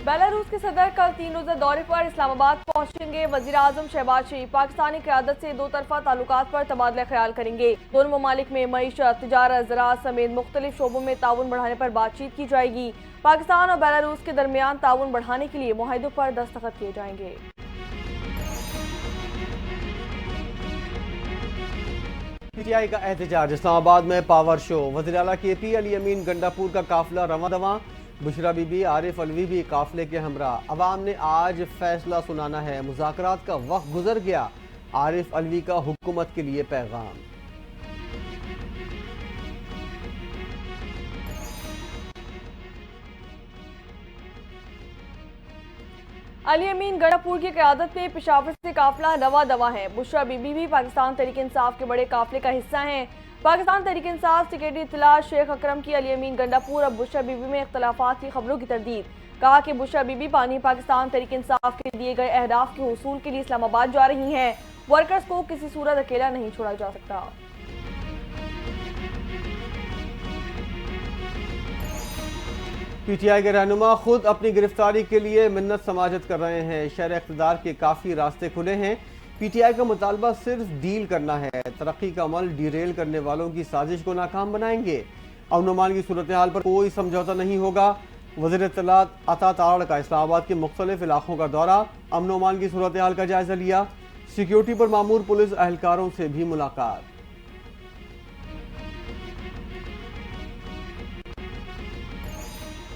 Belarus के सदर कल 3 रोज़ा दौरे पर इस्लामाबाद पहुंचेंगे। वज़ीर आज़म शहबाज शरीफ पाकिस्तानी क़यादत से दो तरफ़ा ताल्लुकात पर तबादला ख्याल करेंगे। दोनों ममालिक में मईशत, तिजारत, ज़राअत समेत मुख्तलिफ शोबों में ताउन बढ़ाने पर बातचीत की जाएगी। पाकिस्तान और बेलारूस के दरमियान ताउन बढ़ाने के लिए मुआहिदों पर दस्तखत किए जाएंगे। पीटीआई का एहतजाज, इस्लामाबाद में पावर शो। वज़ीर आला के पी अली अमीन गंडापुर का काफिला रवां दवां। बुशरा बीबी, आरिफ अलवी भी काफिले के हमरा। अवाम ने आज फैसला सुनाना है, मुज़ाकरात का वक्त गुजर गया। आरिफ अलवी का हुकूमत के लिए पैगाम। अली अमीन गंडापुर की क़यादत में पेशावर से काफिला रवा दवा है। बुशरा बीबी भी पाकिस्तान तहरीक इंसाफ के बड़े काफिले का हिस्सा हैं। पाकिस्तान तहरीक इंसाफ सेक्रेटरी इत्तला शेख अकरम की अली अमीन गंडापुर और बुशरा बीबी में इख्तलाफात की खबरों की तरदीद। कहा कि बुशरा बीबी पानी पाकिस्तान तहरीक इंसाफ के दिए गए अहदाफ के हुसूल के लिए इस्लामाबाद जा रही हैं। वर्कर्स को किसी सूरत अकेला नहीं छोड़ा जा सकता। पीटीआई के रहनुमा खुद अपनी गिरफ्तारी के लिए मिन्नत समाजत कर रहे हैं। शहर इक़्तिदार के काफ़ी रास्ते खुले हैं। पीटीआई का मुतालबा सिर्फ डील करना है। तरक्की का अमल डिरेल करने वालों की साजिश को नाकाम बनाएंगे। अमन अमान की सूरत हाल पर कोई समझौता नहीं होगा। वज़ीर इत्तलात अता तारड़ का इस्लामाबाद के मुख्तलिफ इलाकों का दौरा, अमन अमान की सूरत हाल का जायजा लिया। सिक्योरिटी पर मामूर पुलिस अहलकारों से भी मुलाकात।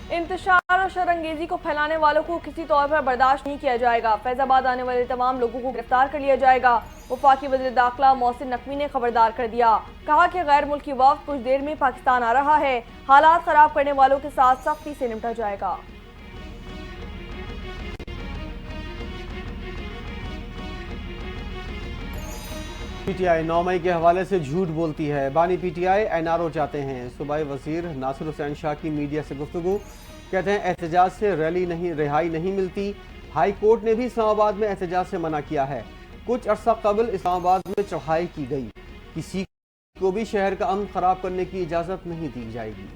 इंतशार और शरअंगेजी को फैलाने वालों को किसी तौर पर बर्दाश्त नहीं किया जाएगा। फैजाबाद आने वाले तमाम लोगों को गिरफ्तार कर लिया जाएगा। वफाकी वज़ीर दाखिला मोहसिन नकवी ने खबरदार कर दिया। कहा कि गैर मुल्की वफ़द कुछ देर में पाकिस्तान आ रहा है। हालात खराब करने वालों के साथ सख्ती से निपटा जाएगा। पीटीआई 9 मई के हवाले से झूठ बोलती है। बानी पीटीआई एनआरओ चाहते हैं। सूबाई वजीर नासिर हुसैन शाह की मीडिया से गुफ्तगू, कहते हैं एहतजाज से रिहाई नहीं मिलती। हाई कोर्ट ने भी इस्लामाबाद में एहतजाज से मना किया है। कुछ अरसा कबल इस्लामाबाद में चढ़ाई की गई। किसी को भी शहर का अमन खराब करने की इजाजत नहीं दी जाएगी।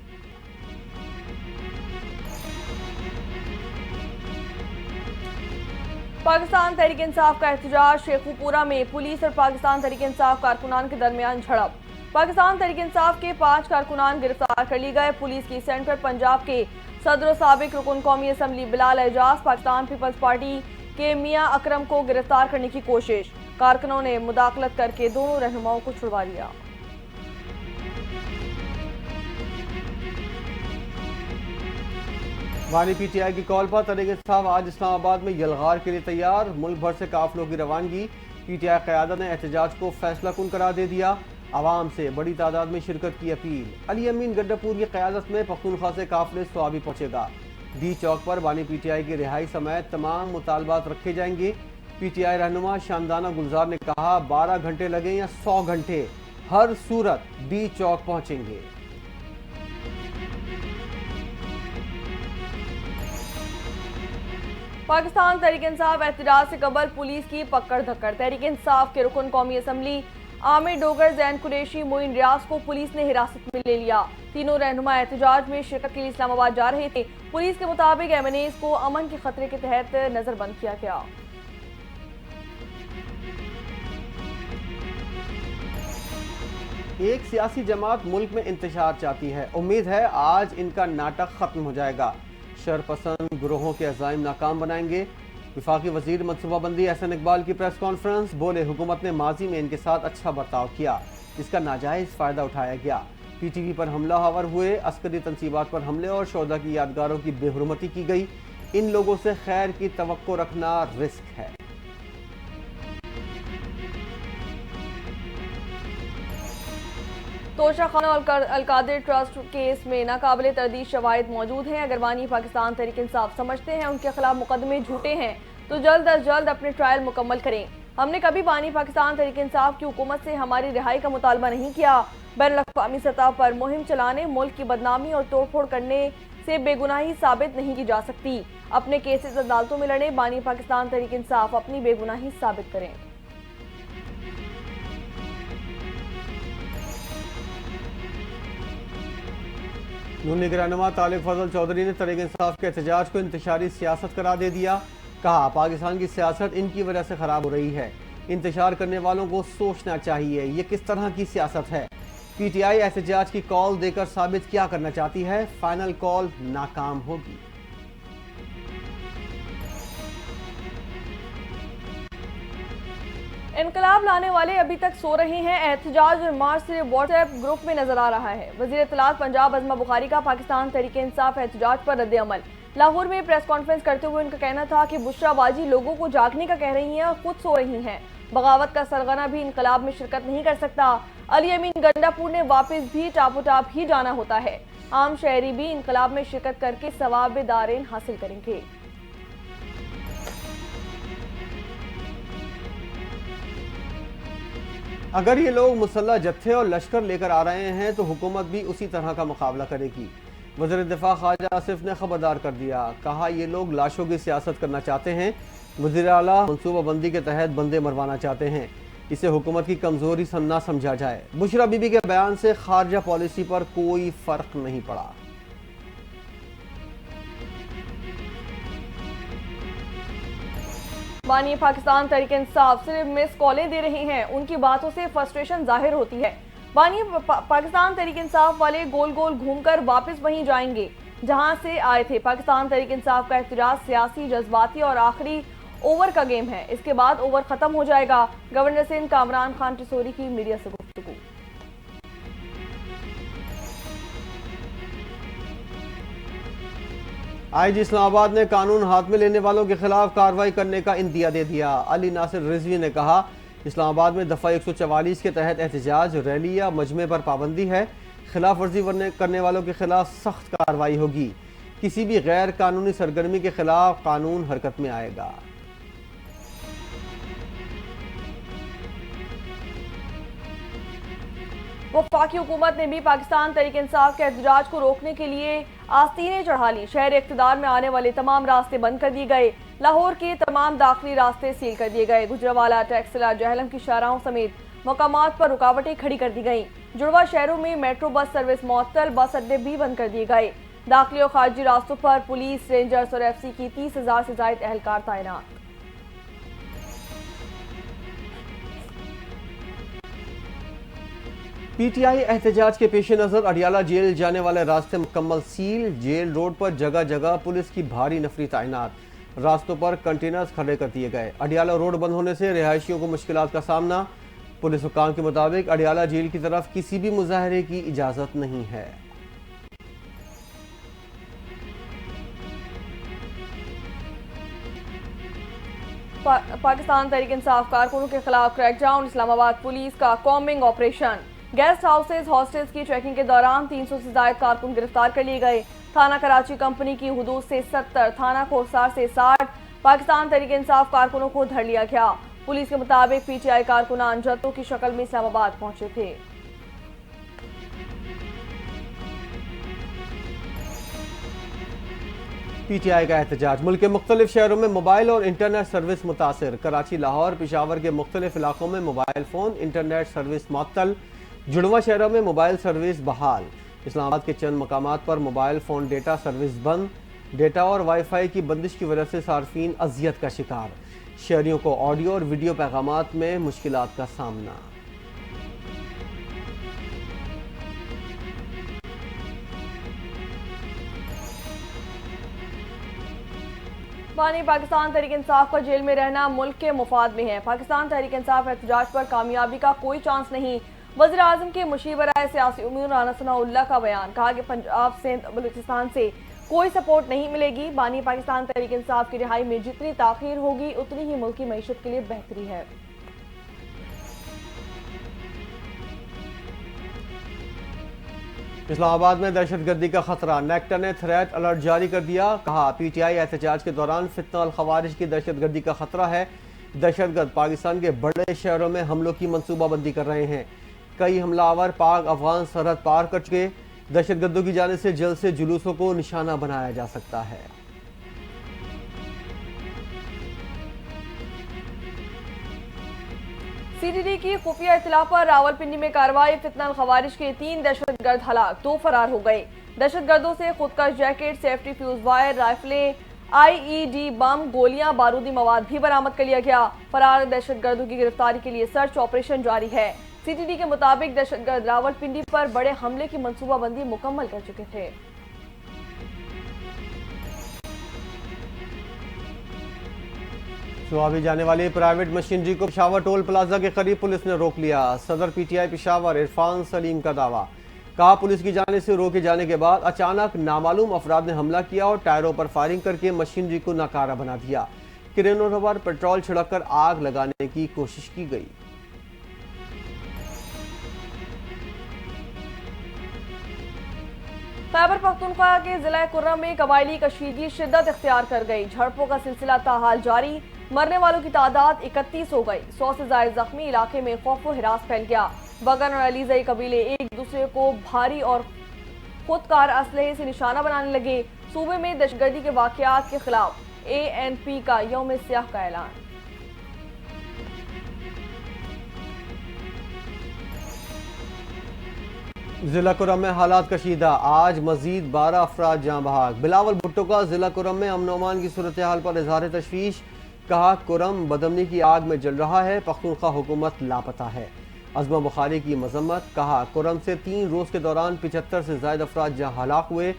पाकिस्तान तहरीक इंसाफ का एहतजाज, शेखुपुरा में पुलिस और पाकिस्तान तहरीक इंसाफ कारकुनान के दरमियान झड़प। पाकिस्तान तहरीक इंसाफ के 5 कारकुनान गिरफ्तार कर लिए गए। पुलिस की सेंट्रल पंजाब के सदर और साबिक रुकन कौमी असम्बली बिलाल एजाज, पाकिस्तान पीपल्स पार्टी के मियां अकरम को गिरफ्तार करने की कोशिश। कारकुनों ने मुदाखलत करके दोनों रहनुमाओं को छुड़वा लिया। वानी पीटीआई की कॉल पर तहरीक इंसाफ आज इस्लामाबाद में यलगार के लिए तैयार। मुल्क भर से काफिलों की रवानगी। पीटीआई क़यादत ने एहतजाज को फैसला कुन करार दे दिया। आवाम से बड़ी तादाद में शिरकत की अपील। अली अमीन गंडापुर की क़यादत में पख्तूनख्वा से काफिले स्वाबी पहुंचेगा। डी चौक पर बानी पीटीआई की रिहाई समेत तमाम मुतालबात रखे जाएंगे। पीटीआई रहनुमा शानदाना गुलजार ने कहा, 12 घंटे लगे या 100 घंटे, हर सूरत डी चौक पहुंचेंगे। पाकिस्तान तहरीक इंसाफ एहतजाज से कबल पुलिस की पकड़ धक्कड़। तहरीक इंसाफ के रुकन कौमी असम्बली आमिर डोगर, जैन कुरैशी, मोइन रियाज को पुलिस ने हिरासत में ले लिया। तीनों रहनुमा एहतजाज में शिरकत के लिए इस्लामाबाद जा रहे थे। पुलिस के मुताबिक एमएनएस को अमन के खतरे के तहत नजरबंद किया गया। एक सियासी जमात मुल्क में इंतशार चाहती है। उम्मीद है आज इनका नाटक खत्म हो जाएगा। शरपसंद ग्रोहों के अज़ाइम नाकाम बनाएंगे। वफाकी वजीर मनसूबाबंदी एहसन इकबाल की प्रेस कॉन्फ्रेंस, बोले हुकूमत ने माजी में इनके साथ अच्छा बर्ताव किया, इसका नाजायज़ फ़ायदा उठाया गया। पीटीवी पर हमला हावर हुए, अस्करी तनसीबात पर हमले और शोधा की यादगारों की बेहुरमती की गई। इन लोगों से खैर की तवक्को रखना रिस्क है। तोशा खाना और अलकादिर ट्रस्ट केस में नाकाबिले तरदीद शवाहिद मौजूद हैं। अगर बानी पाकिस्तान तहरीक इंसाफ समझते हैं उनके खिलाफ मुकदमे झूठे हैं तो जल्द अज जल्द अपने ट्रायल मुकम्मल करें। हमने कभी बानी पाकिस्तान तहरीक इंसाफ की हुकूमत से हमारी रिहाई का मुतालबा नहीं किया। बैनुल-अक़वामी सतह पर मुहिम चलाने, मुल्क की बदनामी और तोड़फोड़ करने से बेगुनाही साबित नहीं की जा सकती। अपने केसेस अदालतों में लड़े। बानी पाकिस्तान तहरीक इंसाफ अपनी बेगुनाही साबित करें। नून लीग रहनुमा तालिब फजल चौधरी ने तहरीक इंसाफ के एहतजाज को इंतशारी सियासत करार दे दिया। कहा पाकिस्तान की सियासत इनकी वजह से खराब हो रही है। इंतशार करने वालों को सोचना चाहिए ये किस तरह की सियासत है। पीटीआई एहतजाज की कॉल देकर साबित क्या करना चाहती है। फाइनल कॉल नाकाम होगी। इनकलाब लाने वाले अभी तक सो रहे हैं। एहतजाज और मार्च सिर्फ व्हाट्सएप ग्रुप में नजर आ रहा है। वजीर इत्तलात पंजाब अज़मा बुखारी का पाकिस्तान तहरीक इंसाफ एहतजाज पर रद्द अमल। लाहौर में प्रेस कॉन्फ्रेंस करते हुए उनका कहना था कि बुशरा बाजी लोगों को जागने का कह रही हैं और खुद सो रही हैं। बगावत का सरगना भी इनकलाब में शिरकत नहीं कर सकता। अली अमीन गंडापुर ने वापस भी टापोटाप ही जाना होता है। आम शहरी भी इनकलाब में शिरकत करके सवाब दारेन हासिल करेंगे। अगर ये लोग मुसल्लह जत्थे और लश्कर लेकर आ रहे हैं तो हुकूमत भी उसी तरह का मुकाबला करेगी। वज़ीर दिफा ख्वाजा आसिफ ने खबरदार कर दिया। कहा ये लोग लाशों की सियासत करना चाहते हैं। वज़ीर आला मनसूबा बंदी के तहत बंदे मरवाना चाहते हैं। इसे हुकूमत की कमजोरी ना समझा जाए। बुशरा बीबी के बयान से खारजा पॉलिसी पर कोई फर्क नहीं पड़ा। बानी पाकिस्तान तहरीक इंसाफ सिर्फ मिस कॉलें दे रहे हैं। उनकी बातों से फ्रस्ट्रेशन जाहिर होती है। बानी पाकिस्तान तहरीक इंसाफ वाले गोल गोल घूमकर वापस वहीं जाएंगे जहां से आए थे। पाकिस्तान तहरीक इंसाफ का एहतजाज सियासी, जज्बाती और आखिरी ओवर का गेम है। इसके बाद ओवर खत्म हो जाएगा। गवर्नर सिंध कामरान खान टिसोरी की मीडिया से गुफ्तगू। आईजी इस्लामाबाद ने कानून हाथ में लेने वालों के खिलाफ कार्रवाई करने का इंदिया दे दिया। अली नासिर रिजवी ने कहा इस्लामाबाद में दफ़ा 144 के तहत एहतजाज, रैली या मजमे पर पाबंदी है। खिलाफ वर्जी करने वालों के खिलाफ सख्त कार्रवाई होगी। किसी भी गैर कानूनी सरगर्मी के खिलाफ कानून हरकत में आएगा। वफाकी हुकूमत ने भी पाकिस्तान तहरीक इंसाफ के एहतजाज को रोकने के लिए आस्तीनें चढ़ा ली। शहर इख्तिदार में आने वाले तमाम रास्ते बंद कर दिए गए। लाहौर के तमाम दाखिली रास्ते सील कर दिए गए। गुजरावाला, टैक्सिला, जहलम की शाहराहों समेत मकामात पर रुकावटें खड़ी कर दी गईं। जुड़वा शहरों में मेट्रो बस सर्विस मुअत्तल, बस अड्डे भी बंद कर दिए गए। दाखिली और खारजी रास्तों पर पुलिस, रेंजर्स और एफसी की 30,000 से ज्यादा एहलकार तैनात। पीटीआई एहतजाज के पेश नज़र अडियाला जेल जाने वाले रास्ते मुकम्मल सील। जेल रोड पर जगह जगह पुलिस की भारी नफरी तैनात। रास्तों पर कंटेनर्स खड़े कर दिए गए। अडियाला रोड बंद होने से रिहायशियों को मुश्किलात का सामना। पुलिस हुक्काम के मुताबिक अडियाला जेल की तरफ किसी भी मुजाहरे की इजाज़त नहीं है। पाकिस्तान तहरीक इंसाफ कारकुनों के खिलाफ क्रैकडाउन। इस्लामाबाद पुलिस का combing operation. Guest houses, hostels की चेकिंग के दौरान 300 से ज्यादा कारकुन गिरफ्तार कर लिए गए। थाना कराची कंपनी की हुदूद से 70, थाना कोसार से 60 पाकिस्तान तहरीक इंसाफ कारकुनों को धर लिया गया। पुलिस के मुताबिक पीटीआई कारकुनान जत्थों की शक्ल में इस्लामाबाद पहुंचे थे। पीटीआई का एहतजाज। मुल्क के मुख्तलिफ शहरों में मोबाइल और इंटरनेट सर्विस मुतासर। कराची, लाहौर, पेशावर के मुख्तलिफ इलाकों में मोबाइल फ़ोन, इंटरनेट सर्विस मुअत्तल। जुड़वा शहरों में मोबाइल सर्विस बहाल। इस्लामाबाद के चंद मकामात पर मोबाइल फ़ोन डेटा सर्विस बंद। डेटा और वाईफाई की बंदिश की वजह से सार्फिन अजियत का शिकार। शहरियों को ऑडियो और वीडियो पैगामात में मुश्किलात का सामना। बानी पाकिस्तान तहरीक इंसाफ का जेल में रहना मुल्क के मुफाद में है। पाकिस्तान तहरीक इंसाफ एहतजाज पर कामयाबी का कोई चांस नहीं। वज़ीर आज़म के मुशीर बराए सियासी उम्मीद राना सनाउल्लाह का बयान। कहा कि पंजाब, सिंध, बलूचिस्तान से कोई सपोर्ट नहीं मिलेगी। बानी पाकिस्तान तहरीक इंसाफ की रिहाई में जितनी ताख़ीर होगी उतनी ही मुल्क की मईशत के लिए बेहतरी है। इस्लामाबाद में दहशतगर्दी का खतरा। नेक्टा ने थ्रेट अलर्ट जारी कर दिया। कहा पीटीआई एहतजाज के दौरान फितना और खवारिज की दहशतगर्दी का खतरा है। दहशतगर्द पाकिस्तान के बड़े शहरों में हमलों की मनसूबाबंदी कर रहे हैं। कई हमलावर पाक अफगान सरहद पार कर चुके। दहशतगर्दों की जानिब से जल्द से जुलूसों को निशाना बनाया जा सकता है। सीटीडी की खुफिया इत्तला पर रावलपिंडी में कार्रवाई। फितना खवारिज के 3 दहशतगर्द हलाक, 2 फरार हो गए। दहशत गर्दों से खुदकश जैकेट, सेफ्टी फ्यूज वायर, राइफलें, IED बम, गोलियां, बारूदी मवाद भी बरामद कर लिया गया। फरार दहशत गर्दों की गिरफ्तारी के लिए सर्च ऑपरेशन जारी है। CTD के मुताबिक दहशतगर्द रावलपिंडी पर बड़े हमले की मंसूबाबंदी मुकम्मल कर चुके थे। सुहाबी जाने वाली प्राइवेट मशीनरी को पेशावर टोल प्लाजा के करीब पुलिस ने रोक लिया। सदर PTI पेशावर इरफान सलीम का दावा। कहा पुलिस की जाने से रोके जाने के बाद अचानक नामालूम अफराद ने हमला किया और टायरों पर फायरिंग करके मशीनरी को नाकारा बना दिया। क्रेनों पर पेट्रोल छिड़ककर आग लगाने की कोशिश की गई। खैबर पख्तूनख्वा के जिला कुर्रम में कबायली कशीदगी शिद्दत इख्तियार कर गई। झड़पों का सिलसिला ताहाल जारी। मरने वालों की तादाद 31 हो गई। 100 से ज्यादा जख्मी। इलाके में खौफ व हिरास फैल गया। बगन और अलीजई कबीले एक दूसरे को भारी और खुदकार असलहे से निशाना बनाने लगे। सूबे में दहशतगर्दी के वाकयात के खिलाफ ANP का यौम स्याह का ऐलान। जिला कुरम में हालात कशीदा। आज मजीद 12 अफराद जाँ बहाक। बिलावल भुट्टो का जिला कुरम में अमन अमान की सूरत हाल पर इजहार तशवीश। कहा कुरम बदमनी की आग में जल रहा है। पख्तूनख्वा हुकूमत लापता है। अज़मा बुखारी की मजम्मत। कहा कुरम से 3 रोज के दौरान 75 से ज्यादा अफराद जहाँ हलाक हुए।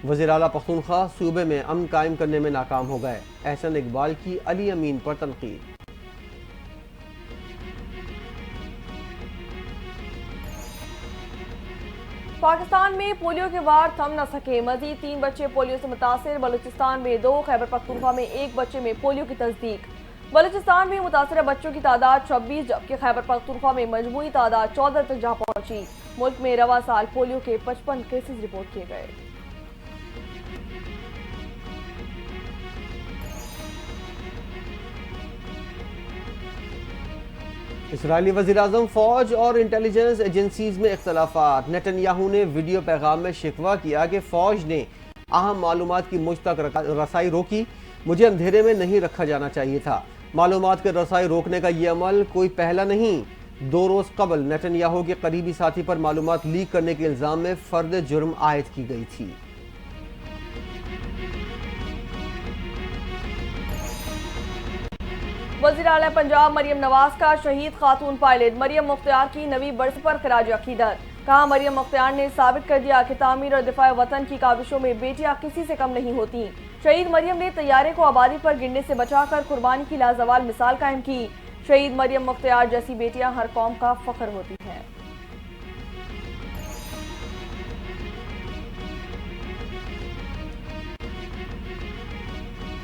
वज़ीर आला पख्तूनख्वा सूबे में अमन कायम करने में नाकाम हो गए। एहसन इकबाल की अली अमीन पर तनकीद। पाकिस्तान में पोलियो के वार थम न सके। मजीद 3 बच्चे पोलियो से मुतासिर। बलूचिस्तान में 2, खैबर पख्तूनख्वा में 1 बच्चे में पोलियो की तस्दीक। बलूचिस्तान में मुतासरा बच्चों की तादाद 26, जबकि खैबर पख्तूनख्वा में मजमूई तादाद 14 तक जा पहुंची। मुल्क में रवा साल पोलियो के 55 केसेस रिपोर्ट किए गए। इसराइली वज़ीर-ए-आज़म फौज और इंटेलिजेंस एजेंसीज में इख्तलाफात। नेतन्याहू ने वीडियो पैगाम में शिकवा किया कि फौज ने अहम मालूमात की मुझ तक रसाई रोकी। मुझे अंधेरे में नहीं रखा जाना चाहिए था। मालूमात के रसाई रोकने का ये अमल कोई पहला नहीं। 2 रोज कबल नेतन्याहू के करीबी साथी पर मालूमात लीक करने के इल्जाम में फर्द जुर्म आयद की गई थी। वज़ीर आला पंजाब मरियम नवाज का शहीद खातून पायलट मरियम मुख्तियार की नवी बरस पर खराज अकीदत। कहा मरियम मुख्तियार ने साबित कर दिया कि तामीर और दिफा वतन की काविशों में बेटियां किसी से कम नहीं होती। शहीद मरियम ने तैयारे को आबादी पर गिरने से बचाकर कुर्बानी की लाजवाल मिसाल कायम की। शहीद मरियम मुख्तियार जैसी बेटियां हर कौम का फख्र होती हैं।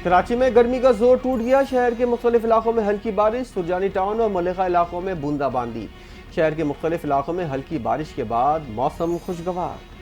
कराची में गर्मी का जोर टूट गया। शहर के मुख्तलिफ इलाकों में हल्की बारिश। सुरजानी टाउन और मलिका इलाकों में बूंदाबांदी। शहर के मुख्तलिफ इलाकों में हल्की बारिश के बाद मौसम खुशगवार।